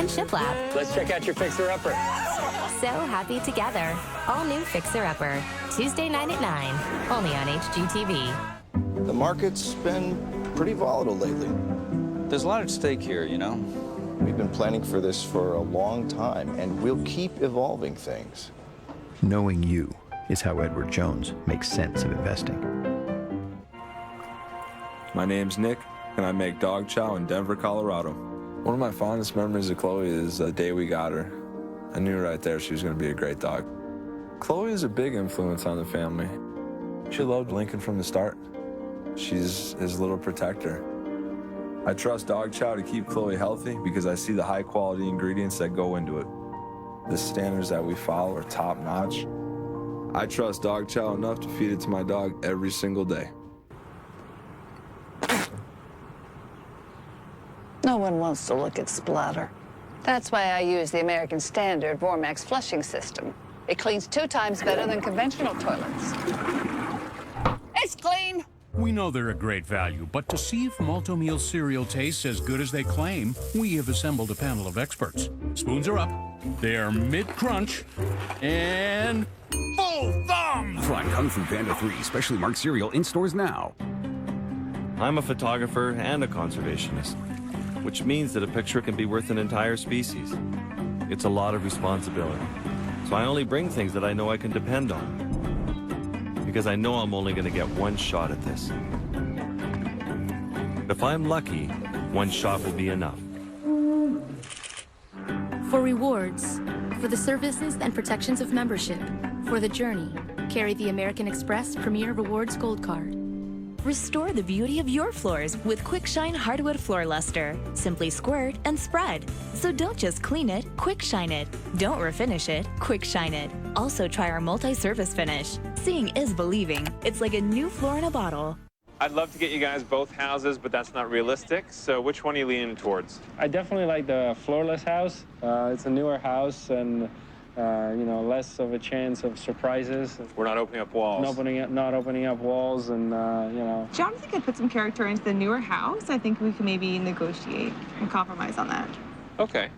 and shiplap. Let's check out your fixer-upper. So happy together. All new Fixer Upper. Tuesday night at 9. Only on HGTV. The market's been pretty volatile lately. There's a lot at stake here, you know? We've been planning for this for a long time, and we'll keep evolving things. Knowing you is how Edward Jones makes sense of investing. My name's Nick, and I make dog chow in Denver, Colorado. One of my fondest memories of Chloe is the day we got her. I knew right there she was going to be a great dog. Chloe is a big influence on the family. She loved Lincoln from the start. She's his little protector. I trust dog chow to keep Chloe healthy because I see the high-quality ingredients that go into it. The standards that we follow are top-notch. I trust dog chow enough to feed it to my dog every single day. No one wants to look at splatter. That's why I use the American Standard Vormax flushing system. It cleans 2 times better than conventional toilets. It's clean. We know they're a great value, but to see if Malto-Meal cereal tastes as good as they claim, we have assembled a panel of experts. Spoons are up, they are mid-crunch, and full thumbs! Try Kung Fu Panda 3, specially marked cereal in stores now. I'm a photographer and a conservationist, which means that a picture can be worth an entire species. It's a lot of responsibility. So I only bring things that I know I can depend on, because I know I'm only going to get one shot at this. If I'm lucky, one shot will be enough. For rewards, for the services and protections of membership, for the journey, carry the American Express Premier Rewards Gold Card. Restore the beauty of your floors with Quick Shine Hardwood Floor Luster. Simply squirt and spread. So don't just clean it, quick shine it. Don't refinish it, quick shine it. Also try our multi-service finish. Seeing is believing. It's like a new floor in a bottle. I'd love to get you guys both houses, but that's not realistic. So which one are you leaning towards? I definitely like the floorless house. It's a newer house and you know, less of a chance of surprises. We're not opening up walls. Not opening up walls, and you know. John, I think I'd put some character into the newer house. I think we can maybe negotiate and compromise on that. Okay.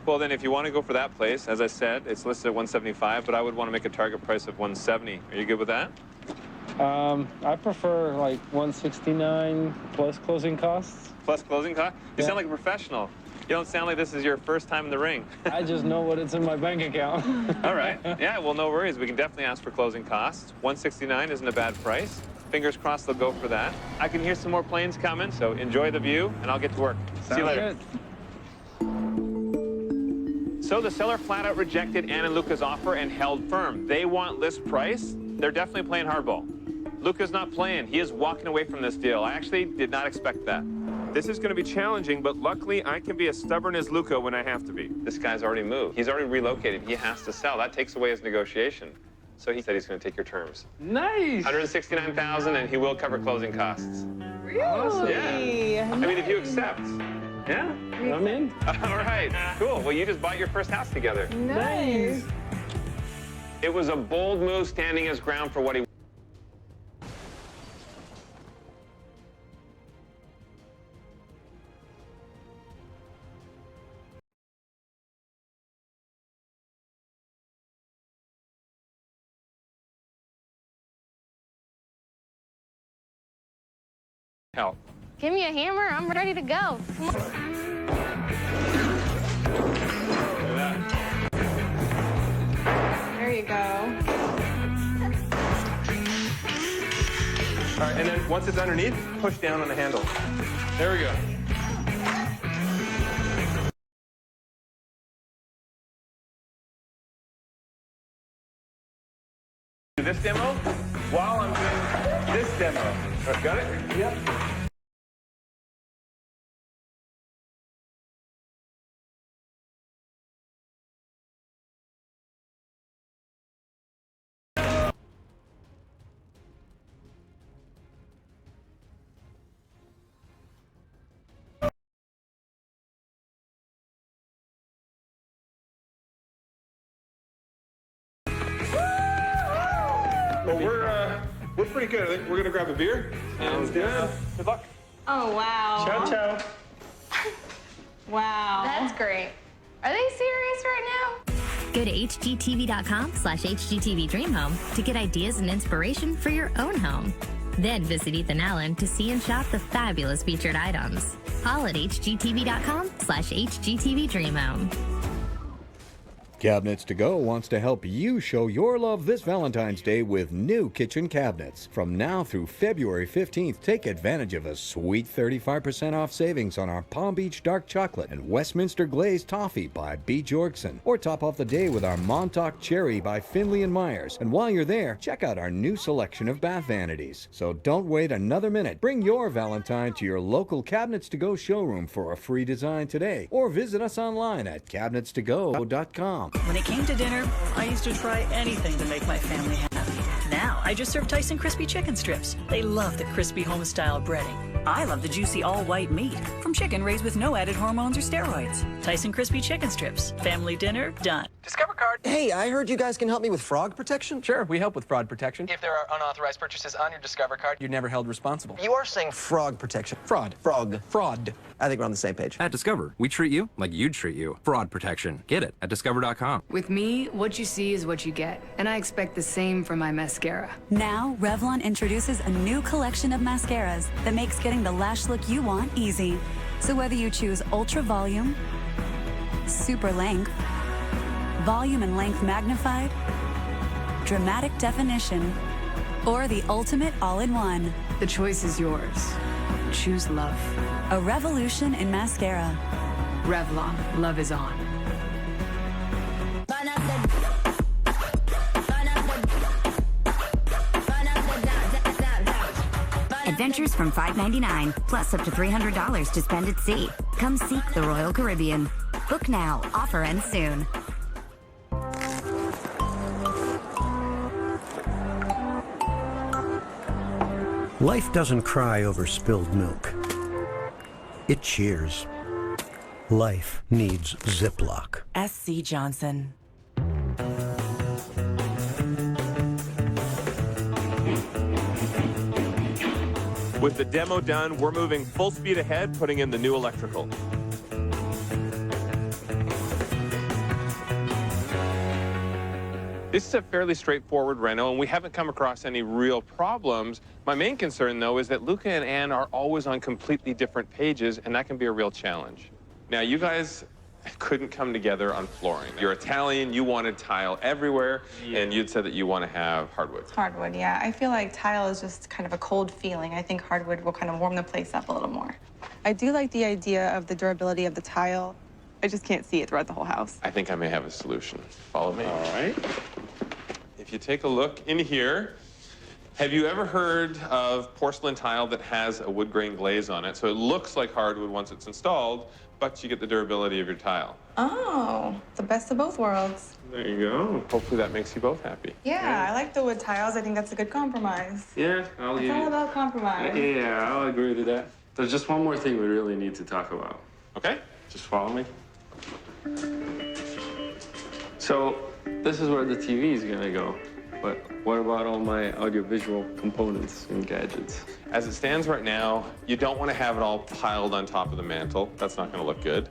Well, then, if you want to go for that place, as I said, it's listed at 175, but I would want to make a target price of 170. Are you good with that? I prefer like 169 plus closing costs. Plus closing costs? You sound like a professional. You don't sound like this is your first time in the ring. I just know what it's in my bank account. All right. Yeah, well, no worries. We can definitely ask for closing costs. 169 isn't a bad price. Fingers crossed they'll go for that. I can hear some more planes coming, so enjoy the view, and I'll get to work. See you later. Good. So the seller flat out rejected Ann and Luca's offer and held firm. They want list price. They're definitely playing hardball. Luca's not playing. He is walking away from this deal. I actually did not expect that. This is going to be challenging, but luckily I can be as stubborn as Luca when I have to be. This guy's already moved. He's already relocated. He has to sell. That takes away his negotiation. So he said he's going to take your terms. Nice. 169,000, and he will cover closing costs. Really? Awesome. Yeah. I mean, if you accept. Yeah? I'm in. All right. Cool. Well, you just bought your first house together. Nice. It was a bold move, standing his ground for what he. Help. Give me a hammer. I'm ready to go. Come on. There you go. All right, and then once it's underneath, push down on the handle. There we go. Do this demo while I'm doing this demo. Got it? Yep. Well, we're pretty good. I think we're gonna grab a beer. Sounds good. Good luck. Oh, wow. Ciao, ciao. Wow. That's great. Are they serious right now? Go to hgtv.com/hgtvdreamhome to get ideas and inspiration for your own home. Then visit Ethan Allen to see and shop the fabulous featured items. All at hgtv.com/hgtvdreamhome. Cabinets to Go wants to help you show your love this Valentine's Day with new kitchen cabinets. From now through February 15th, take advantage of a sweet 35% off savings on our Palm Beach Dark Chocolate and Westminster Glazed Toffee by B. Jorgensen. Or top off the day with our Montauk Cherry by Finley & Myers. And while you're there, check out our new selection of bath vanities. So don't wait another minute. Bring your Valentine to your local Cabinets to Go showroom for a free design today. Or visit us online at cabinetstogo.com. When it came to dinner, I used to try anything to make my family happy. Now, I just serve Tyson crispy chicken strips. They love the crispy home-style breading. I love the juicy all-white meat from chicken raised with no added hormones or steroids. Tyson crispy chicken strips. Family dinner, done. Discover card. Hey, I heard you guys can help me with fraud protection. Sure, we help with fraud protection. If there are unauthorized purchases on your Discover card, You're never held responsible. you are saying frog protection. Fraud. Frog. Fraud. I think we're on the same page. At Discover, we treat you like you'd treat you. Fraud protection. Get it at discover.com. With me, what you see is what you get, and I expect the same from my mascara. Now, Revlon introduces a new collection of mascaras that makes getting the lash look you want easy. So whether you choose Ultra Volume, Super Length, Volume and Length Magnified, Dramatic Definition, or the ultimate all-in-one, The choice is yours. Choose love. a revolution in mascara. Revlon, love is on. Adventures from $5.99, plus up to $300 to spend at sea. Come seek the Royal Caribbean. Book now. Offer ends soon. Life doesn't cry over spilled milk. It cheers. Life needs Ziploc. SC Johnson. With the demo done, we're moving full speed ahead, putting in the new electrical. This is a fairly straightforward reno, and we haven't come across any real problems. My main concern, though, is that Luca and Anne are always on completely different pages, and that can be a real challenge. Now, you guys couldn't come together on flooring. You're Italian, you wanted tile everywhere, and you'd said that you want to have hardwood. Hardwood, yeah. I feel like tile is just kind of a cold feeling. I think hardwood will kind of warm the place up a little more. I do like the idea of the durability of the tile. I just can't see it throughout the whole house. I think I may have a solution. Follow me. All right. If you take a look in here, have you ever heard of porcelain tile that has a wood grain glaze on it? So it looks like hardwood once it's installed, but you get the durability of your tile. Oh, the best of both worlds. There you go. Hopefully that makes you both happy. Yeah, I like the wood tiles. I think that's a good compromise. Yeah, It's all about compromise. Yeah, I'll agree to that. There's just one more thing we really need to talk about. Okay. Just follow me. So, this is where the TV is gonna go. But what about all my audiovisual components and gadgets? As it stands right now, you don't want to have it all piled on top of the mantle. That's not going to look good.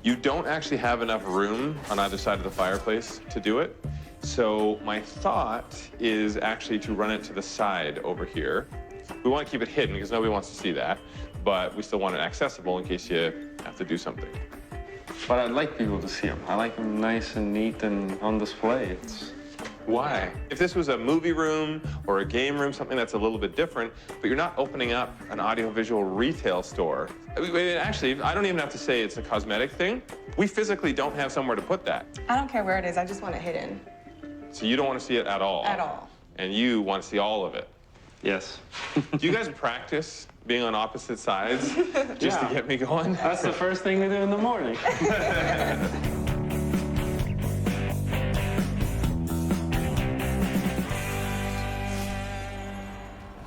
You don't actually have enough room on either side of the fireplace to do it. So my thought is actually to run it to the side over here. We want to keep it hidden because nobody wants to see that, but we still want it accessible in case you have to do something. But I'd like people to see them. I like them nice and neat and on display. Why? If this was a movie room or a game room, something that's a little bit different, but you're not opening up an audiovisual retail store. Actually, I don't even have to say it's a cosmetic thing. We physically don't have somewhere to put that. I don't care where it is. I just want it hidden. So you don't want to see it at all? At all. And you want to see all of it? Yes. Do you guys practice being on opposite sides just to get me going? That's the first thing we do in the morning.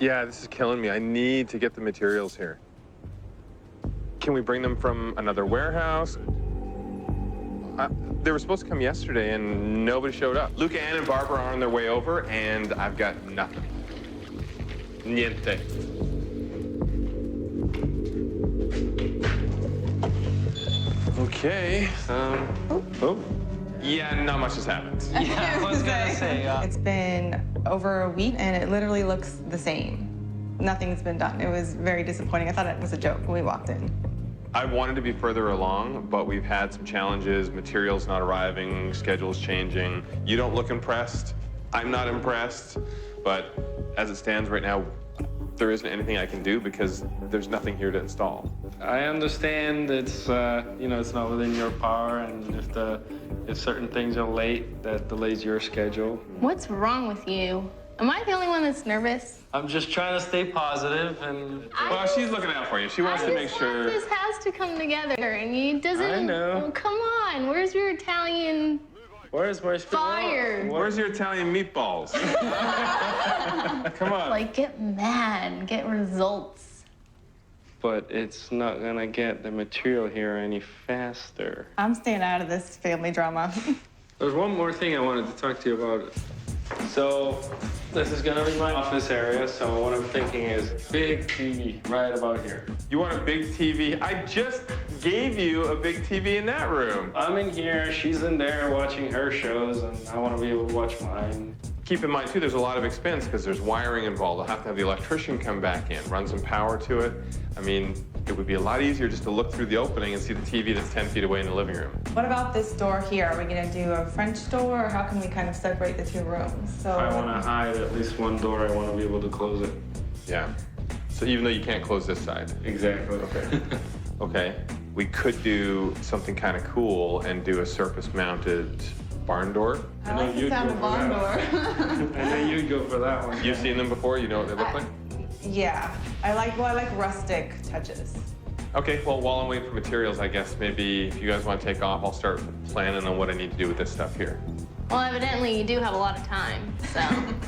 Yeah, this is killing me. I need to get the materials here. Can we bring them from another warehouse? They were supposed to come yesterday, and nobody showed up. Luca, Ann, and Barbara are on their way over, and I've got nothing. Niente. Okay. Yeah, not much has happened. Yeah, I was gonna say. It's been over a week, and it literally looks the same. Nothing's been done. It was very disappointing. I thought it was a joke when we walked in. I wanted to be further along, but we've had some challenges, materials not arriving, schedules changing. You don't look impressed. I'm not impressed. But as it stands right now, there isn't anything I can do because there's nothing here to install. I understand it's it's not within your power, and if certain things are late, that delays your schedule. What's wrong with you? Am I the only one that's nervous? I'm just trying to stay positive, and well, she's looking out for you. She wants to make sure. This has to come together, and he doesn't. I know. Oh, come on, where's your Italian? Where's my fire? Where's your Italian meatballs? Come on. Like, get mad, get results. But it's not gonna get the material here any faster. I'm staying out of this family drama. There's one more thing I wanted to talk to you about. So, this is gonna be my office area, so what I'm thinking is big TV right about here. You want a big TV? I just gave you a big TV in that room. I'm in here, she's in there watching her shows, and I want to be able to watch mine. Keep in mind, too, there's a lot of expense because there's wiring involved. I'll have to have the electrician come back in, run some power to it. I mean, it would be a lot easier just to look through the opening and see the TV that's 10 feet away in the living room. What about this door here? Are we gonna do a French door, or how can we kind of separate the two rooms? So If I want to hide at least one door, I want to be able to close it. Yeah. So even though you can't close this side? Exactly. Okay. Okay. We could do something kind of cool and do a surface-mounted barn door. I like the sound of barn door. I know you'd go for that one. You've seen them before? You know what they look like? Yeah, I like rustic touches. Okay, well, while I'm waiting for materials, I guess maybe if you guys want to take off, I'll start planning on what I need to do with this stuff here. Well, evidently you do have a lot of time, so.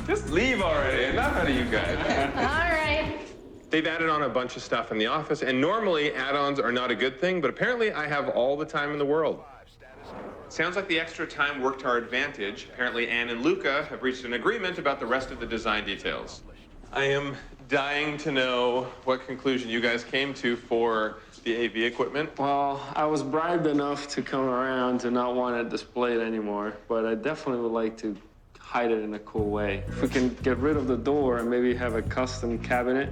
Just leave already, enough out of you guys. All right. They've added on a bunch of stuff in the office, and normally add-ons are not a good thing, but apparently I have all the time in the world. Sounds like the extra time worked to our advantage. Apparently Anne and Luca have reached an agreement about the rest of the design details. I am dying to know what conclusion you guys came to for the AV equipment. Well, I was bribed enough to come around to not want it displayed anymore, but I definitely would like to hide it in a cool way. If we can get rid of the door and maybe have a custom cabinet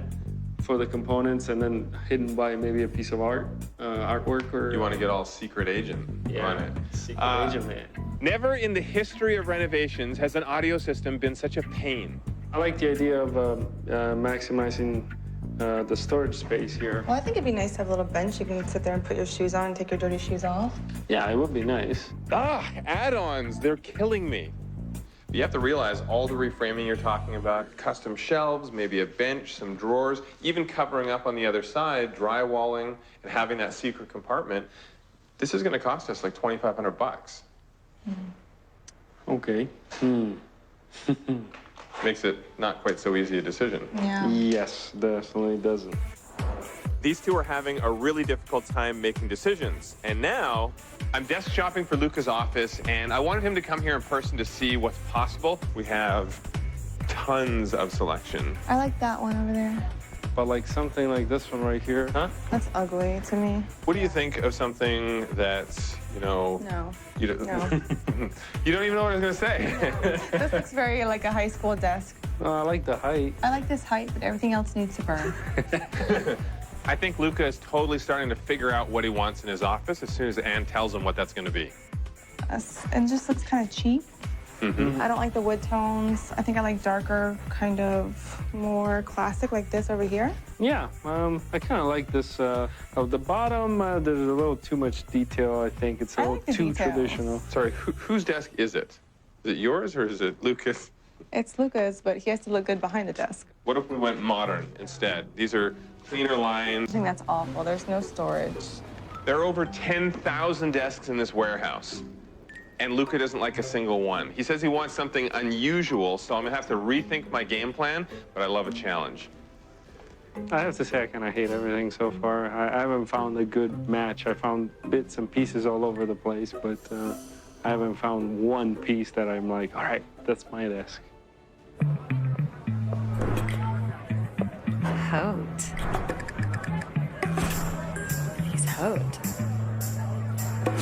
for the components and then hidden by maybe a piece of artwork or... You want to get all secret agent on it. Secret agent, man. Never in the history of renovations has an audio system been such a pain. I like the idea of maximizing the storage space here. Well, I think it'd be nice to have a little bench. You can sit there and put your shoes on and take your dirty shoes off. Yeah, it would be nice. Add-ons, they're killing me. You have to realize all the reframing you're talking about, custom shelves, maybe a bench, some drawers, even covering up on the other side, drywalling, and having that secret compartment. This is going to cost us like $2,500. Okay. Makes it not quite so easy a decision. Yeah. Yes, definitely doesn't. These two are having a really difficult time making decisions. And now, I'm desk shopping for Luca's office, and I wanted him to come here in person to see what's possible. We have tons of selection. I like that one over there. But like something like this one right here. Huh? That's ugly to me. What do you think of something that's, No. You don't, No. You don't even know what I was going to say. This looks very like a high school desk. I like the height. I like this height, but everything else needs to burn. I think Luca is totally starting to figure out what he wants in his office as soon as Anne tells him what that's going to be. It just looks kind of cheap. I don't like the wood tones. I think I like darker, kind of more classic, like this over here. Yeah, I kind of like this. Of the bottom, there's a little too much detail, I think. It's a little too traditional. Sorry, whose desk is it? Is it yours or is it Luca's? It's Luca's, but he has to look good behind the desk. What if we went modern instead? These are cleaner lines. I think that's awful. There's no storage. There are over 10,000 desks in this warehouse. And Luca doesn't like a single one. He says he wants something unusual, so I'm gonna have to rethink my game plan, but I love a challenge. I have to say I kind of hate everything so far. I haven't found a good match. I found bits and pieces all over the place, but I haven't found one piece that I'm like, all right, that's my desk. Hot. He's hot.